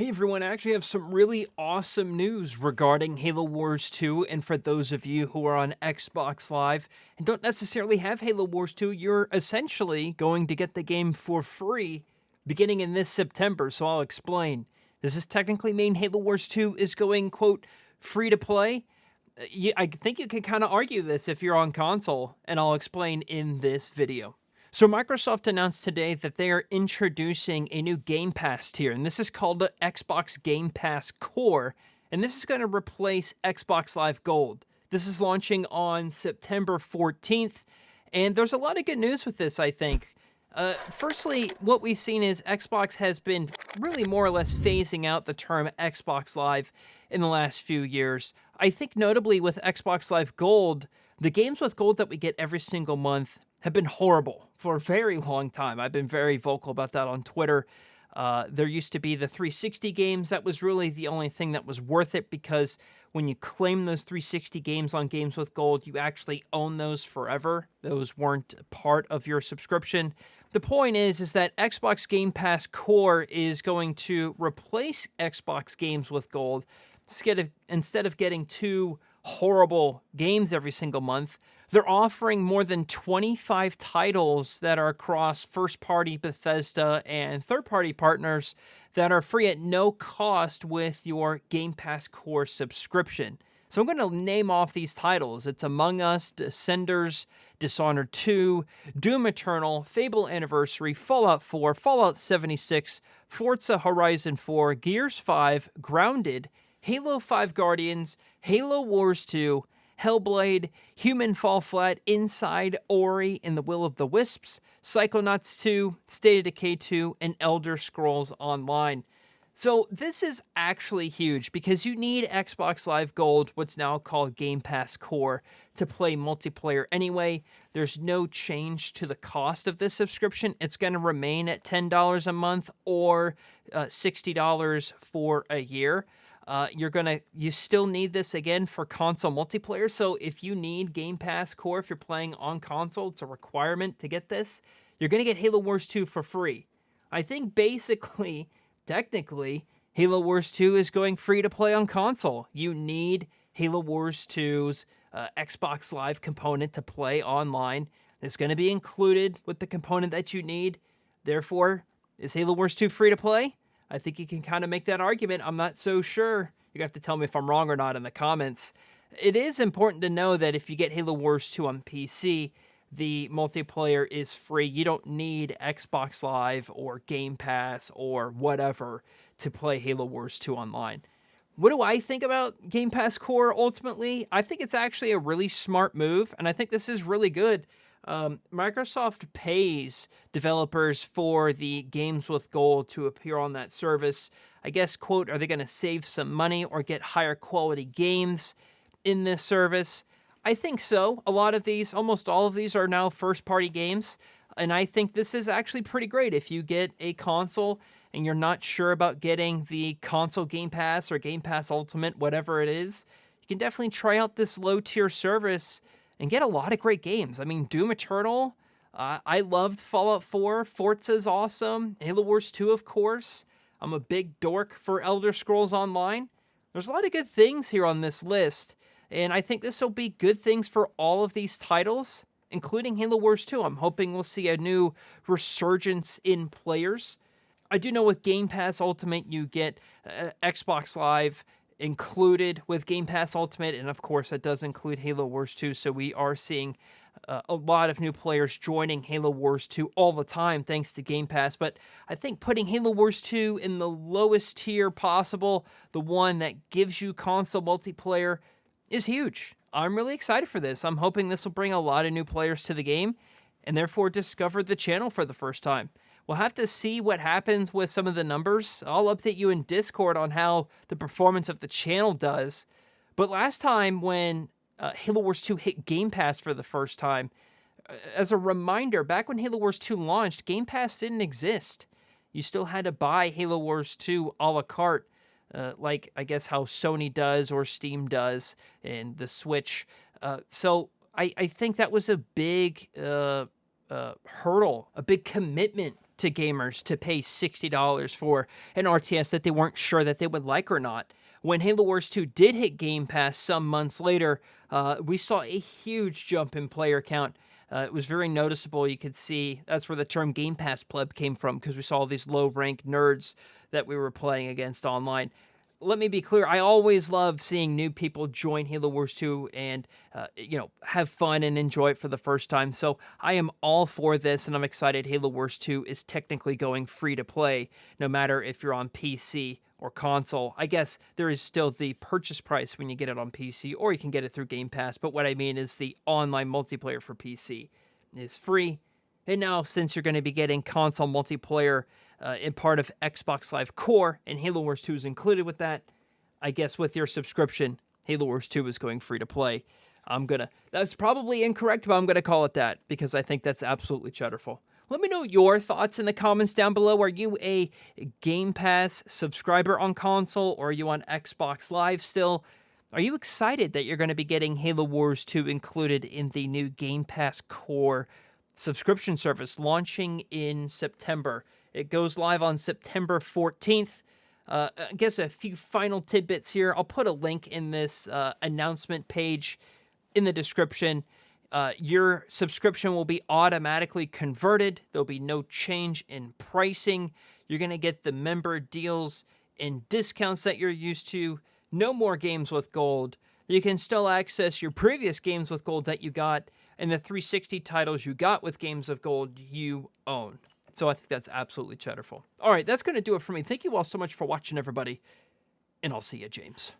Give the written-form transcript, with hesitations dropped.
Hey everyone, I actually have some really awesome news regarding Halo Wars 2, and for those of you who are on Xbox Live and don't necessarily have Halo Wars 2, you're essentially going to get the game for free beginning in this September, so I'll explain. Does this technically mean Halo Wars 2 is going, quote, free to play? I think you can kind of argue this if you're on console, and I'll explain in this video. So Microsoft announced today that they are introducing a new Game Pass tier, and this is called the Xbox Game Pass Core, and this is going to replace Xbox Live Gold. This is launching on September 14th, and there's a lot of good news with this, I think. Firstly, what we've seen is Xbox has been really more or less phasing out the term Xbox Live in the last few years. I think notably with Xbox Live Gold, the games with Gold that we get every single month have been horrible for a very long time. I've been very vocal about that on Twitter. There used to be the 360 games. That was really the only thing that was worth it because when you claim those 360 games on Games with Gold, you actually own those forever. Those weren't part of your subscription. The point is that Xbox Game Pass Core is going to replace Xbox Games with Gold. Instead of getting two horrible games every single month, they're offering more than 25 titles that are across first-party Bethesda and third-party partners that are free at no cost with your Game Pass Core subscription. So I'm going to name off these titles. It's Among Us, Descenders, Dishonored 2, Doom Eternal, Fable Anniversary, Fallout 4, Fallout 76, Forza Horizon 4, Gears 5, Grounded, Halo 5 Guardians, Halo Wars 2, Hellblade, Human Fall Flat, Inside, Ori and the Will of the Wisps, Psychonauts 2, State of Decay 2, and Elder Scrolls Online. So this is actually huge because you need Xbox Live Gold, what's now called Game Pass Core, to play multiplayer anyway. There's no change to the cost of this subscription. It's going to remain at $10 a month or $60 for a year. You still need this again for console multiplayer. So if you need Game Pass Core, if you're playing on console, it's a requirement to get this. You're going to get Halo Wars 2 for free. I think basically, technically, Halo Wars 2 is going free to play on console. You need Halo Wars 2's Xbox Live component to play online. It's going to be included with the component that you need. Therefore, is Halo Wars 2 free to play? I think you can kind of make that argument. I'm not so sure. You're going to have to tell me if I'm wrong or not in the comments. It is important to know that if you get Halo Wars 2 on PC, the multiplayer is free. You don't need Xbox Live or Game Pass or whatever to play Halo Wars 2 online. What do I think about Game Pass Core ultimately? I think it's actually a really smart move, and I think this is really good. Microsoft pays developers for the Games with Gold to appear on that service. I guess, quote, are they going to save some money or get higher quality games in this service? I think so. A lot of these, almost all of these are now first-party games, and I think this is actually pretty great. If you get a console and you're not sure about getting the console Game Pass or Game Pass Ultimate, whatever it is, you can definitely try out this low-tier service and get a lot of great games. I mean, Doom Eternal, I loved Fallout 4, Forza's awesome, Halo Wars 2, of course. I'm a big dork for Elder Scrolls Online. There's a lot of good things here on this list, and I think this will be good things for all of these titles, including Halo Wars 2. I'm hoping we'll see a new resurgence in players. I do know with Game Pass Ultimate, you get Xbox Live included with Game Pass Ultimate, and of course that does include Halo Wars 2, so we are seeing a lot of new players joining Halo Wars 2 all the time thanks to Game Pass. But I think putting Halo Wars 2 in the lowest tier possible, the one that gives you console multiplayer, is huge. I'm really excited for this. I'm hoping this will bring a lot of new players to the game and therefore discover the channel for the first time. We'll have to see what happens with some of the numbers. I'll update you in Discord on how the performance of the channel does. But last time when Halo Wars 2 hit Game Pass for the first time, as a reminder, back when Halo Wars 2 launched, Game Pass didn't exist. You still had to buy Halo Wars 2 a la carte, like I guess how Sony does or Steam does and the Switch. So I think that was a big hurdle, a big commitment to gamers to pay $60 for an RTS that they weren't sure that they would like or not. When Halo Wars 2 did hit Game Pass some months later, we saw a huge jump in player count. It was very noticeable. You could see that's where the term Game Pass pleb came from, because we saw all these low-ranked nerds that we were playing against online. Let me be clear, I always love seeing new people join Halo Wars 2 and, have fun and enjoy it for the first time. So I am all for this, and I'm excited Halo Wars 2 is technically going free to play, no matter if you're on PC or console. I guess there is still the purchase price when you get it on PC, or you can get it through Game Pass. But what I mean is the online multiplayer for PC is free. And now, since you're going to be getting console multiplayer in part of Xbox Live Core, and Halo Wars 2 is included with that, I guess with your subscription, Halo Wars 2 is going free to play. That's probably incorrect, but I'm going to call it that because I think that's absolutely cheddarful. Let me know your thoughts in the comments down below. Are you a Game Pass subscriber on console, or are you on Xbox Live still? Are you excited that you're going to be getting Halo Wars 2 included in the new Game Pass Core subscription service launching in September? It goes live on September 14th. I guess a few final tidbits here. I'll put a link in this announcement page in the description. Your subscription will be automatically converted. There'll be no change in pricing. You're going to get the member deals and discounts that you're used to. No more games with gold. You can still access your previous games with gold that you got, and the 360 titles you got with games of gold you own. So I think that's absolutely cheddarful. All right, that's going to do it for me. Thank you all so much for watching, everybody, and I'll see you, James.